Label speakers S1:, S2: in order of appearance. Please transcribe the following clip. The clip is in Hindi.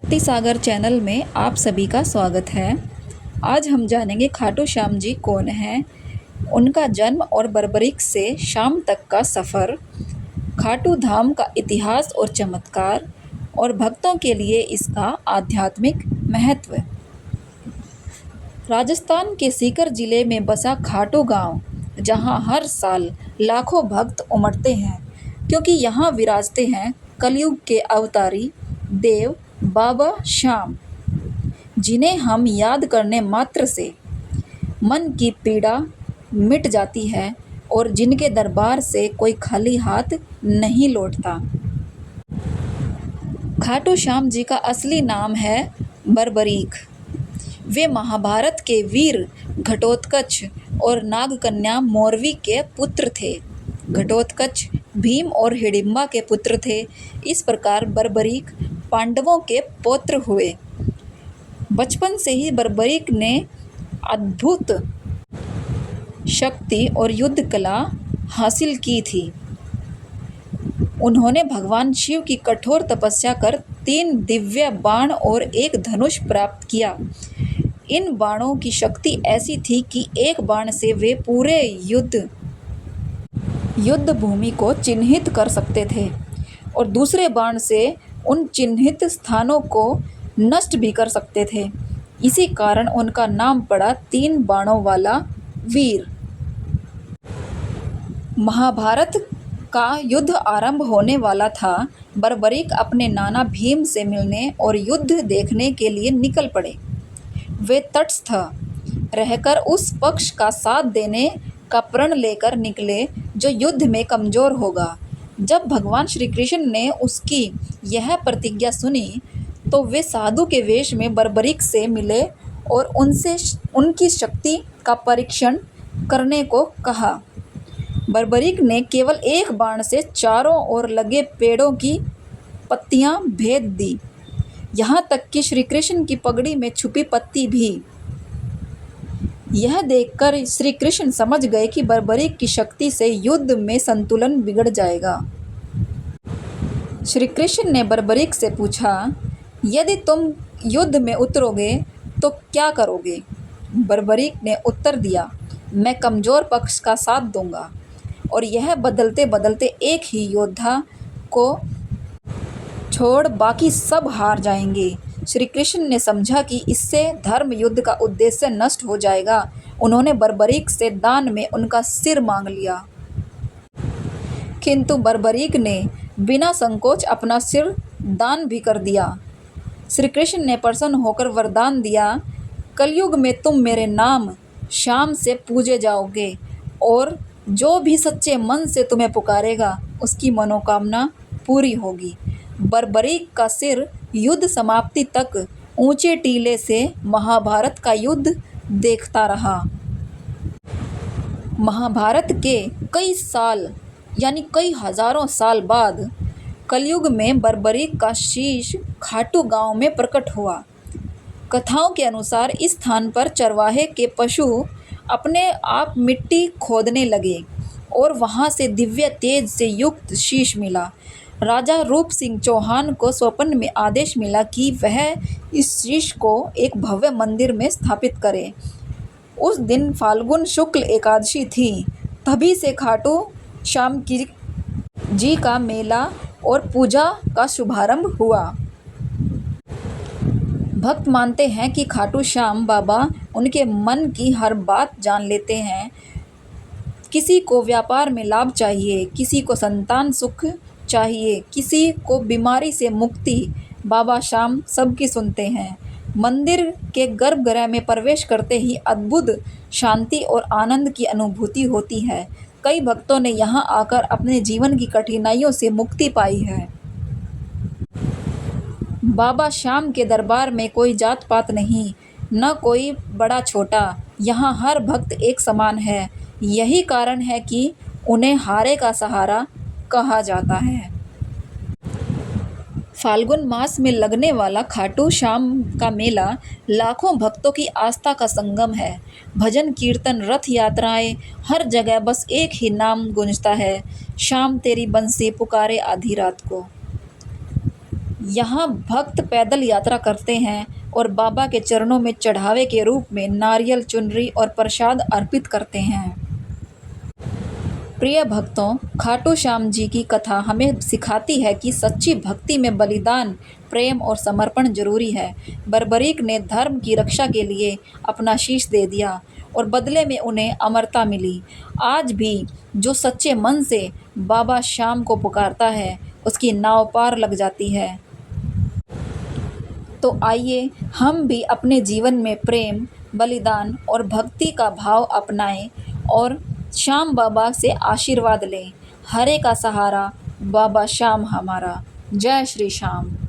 S1: भक्ति सागर चैनल में आप सभी का स्वागत है। आज हम जानेंगे खाटू श्याम जी कौन हैं, उनका जन्म और बर्बरीक से शाम तक का सफ़र, खाटू धाम का इतिहास और चमत्कार और भक्तों के लिए इसका आध्यात्मिक महत्व। राजस्थान के सीकर जिले में बसा खाटू गांव, जहां हर साल लाखों भक्त उमड़ते हैं, क्योंकि यहाँ विराजते हैं कलयुग के अवतारी देव बाबा श्याम, जिन्हें हम याद करने मात्र से मन की पीड़ा मिट जाती है और जिनके दरबार से कोई खाली हाथ नहीं लौटता। खाटू श्याम जी का असली नाम है बर्बरीक। वे महाभारत के वीर घटोत्कच और नागकन्या मोरवी के पुत्र थे। घटोत्कच भीम और हिडिंबा के पुत्र थे। इस प्रकार बर्बरीक पांडवों के पौत्र हुए। बचपन से ही बर्बरीक ने अद्भुत शक्ति और युद्ध कला हासिल की थी। उन्होंने भगवान शिव की कठोर तपस्या कर 3 दिव्य बाण और एक धनुष प्राप्त किया। इन बाणों की शक्ति ऐसी थी कि एक बाण से वे पूरे युद्ध भूमि को चिन्हित कर सकते थे और दूसरे बाण से उन चिन्हित स्थानों को नष्ट भी कर सकते थे। इसी कारण उनका नाम पड़ा 3 बाणों वाला वीर। महाभारत का युद्ध आरंभ होने वाला था। बर्बरीक अपने नाना भीम से मिलने और युद्ध देखने के लिए निकल पड़े। वे तटस्थ रहकर उस पक्ष का साथ देने का प्रण लेकर निकले जो युद्ध में कमजोर होगा। जब भगवान श्री कृष्ण ने उसकी यह प्रतिज्ञा सुनी तो वे साधु के वेश में बर्बरीक से मिले और उनसे उनकी शक्ति का परीक्षण करने को कहा। बर्बरीक ने केवल एक बाण से चारों ओर लगे पेड़ों की पत्तियां भेद दी, यहाँ तक कि श्री कृष्ण की पगड़ी में छुपी पत्ती भी। यह देखकर श्री कृष्ण समझ गए कि बर्बरीक की शक्ति से युद्ध में संतुलन बिगड़ जाएगा। श्री कृष्ण ने बर्बरीक से पूछा, यदि तुम युद्ध में उतरोगे तो क्या करोगे? बर्बरीक ने उत्तर दिया, मैं कमजोर पक्ष का साथ दूंगा और यह बदलते बदलते एक ही योद्धा को छोड़ बाकी सब हार जाएंगे। श्री कृष्ण ने समझा कि इससे धर्म युद्ध का उद्देश्य नष्ट हो जाएगा। उन्होंने बर्बरीक से दान में उनका सिर मांग लिया, किंतु बर्बरीक ने बिना संकोच अपना सिर दान भी कर दिया। श्री कृष्ण ने प्रसन्न होकर वरदान दिया, कलयुग में तुम मेरे नाम श्याम से पूजे जाओगे और जो भी सच्चे मन से तुम्हें पुकारेगा उसकी मनोकामना पूरी होगी। बर्बरीक का सिर युद्ध समाप्ति तक ऊंचे टीले से महाभारत का युद्ध देखता रहा। महाभारत के कई साल यानी कई हजारों साल बाद कलयुग में बर्बरीक का शीश खाटू गांव में प्रकट हुआ। कथाओं के अनुसार इस स्थान पर चरवाहे के पशु अपने आप मिट्टी खोदने लगे और वहां से दिव्य तेज से युक्त शीश मिला। राजा रूप सिंह चौहान को स्वप्न में आदेश मिला कि वह इस शीश को एक भव्य मंदिर में स्थापित करे। उस दिन फाल्गुन शुक्ल एकादशी थी। तभी से खाटू श्याम जी का मेला और पूजा का शुभारंभ हुआ। भक्त मानते हैं कि खाटू श्याम बाबा उनके मन की हर बात जान लेते हैं। किसी को व्यापार में लाभ चाहिए, किसी को संतान सुख चाहिए, किसी को बीमारी से मुक्ति, बाबा श्याम सबकी सुनते हैं। मंदिर के गर्भगृह में प्रवेश करते ही अद्भुत शांति और आनंद की अनुभूति होती है। कई भक्तों ने यहाँ आकर अपने जीवन की कठिनाइयों से मुक्ति पाई है। बाबा श्याम के दरबार में कोई जात पात नहीं, न कोई बड़ा छोटा। यहाँ हर भक्त एक समान है। यही कारण है कि उन्हें हारे का सहारा कहा जाता है। फाल्गुन मास में लगने वाला खाटू श्याम का मेला लाखों भक्तों की आस्था का संगम है। भजन कीर्तन रथ यात्राएं, हर जगह बस एक ही नाम गूंजता है, श्याम तेरी बंसी पुकारे आधी रात को। यहाँ भक्त पैदल यात्रा करते हैं और बाबा के चरणों में चढ़ावे के रूप में नारियल, चुनरी और प्रसाद अर्पित करते हैं। प्रिय भक्तों, खाटू श्याम जी की कथा हमें सिखाती है कि सच्ची भक्ति में बलिदान, प्रेम और समर्पण जरूरी है। बर्बरीक ने धर्म की रक्षा के लिए अपना शीश दे दिया और बदले में उन्हें अमरता मिली। आज भी जो सच्चे मन से बाबा श्याम को पुकारता है, उसकी नाव पार लग जाती है। तो आइए हम भी अपने जीवन में प्रेम, बलिदान और भक्ति का भाव अपनाएं और श्याम बाबा से आशीर्वाद लें। हरे का सहारा बाबा श्याम हमारा। जय श्री श्याम।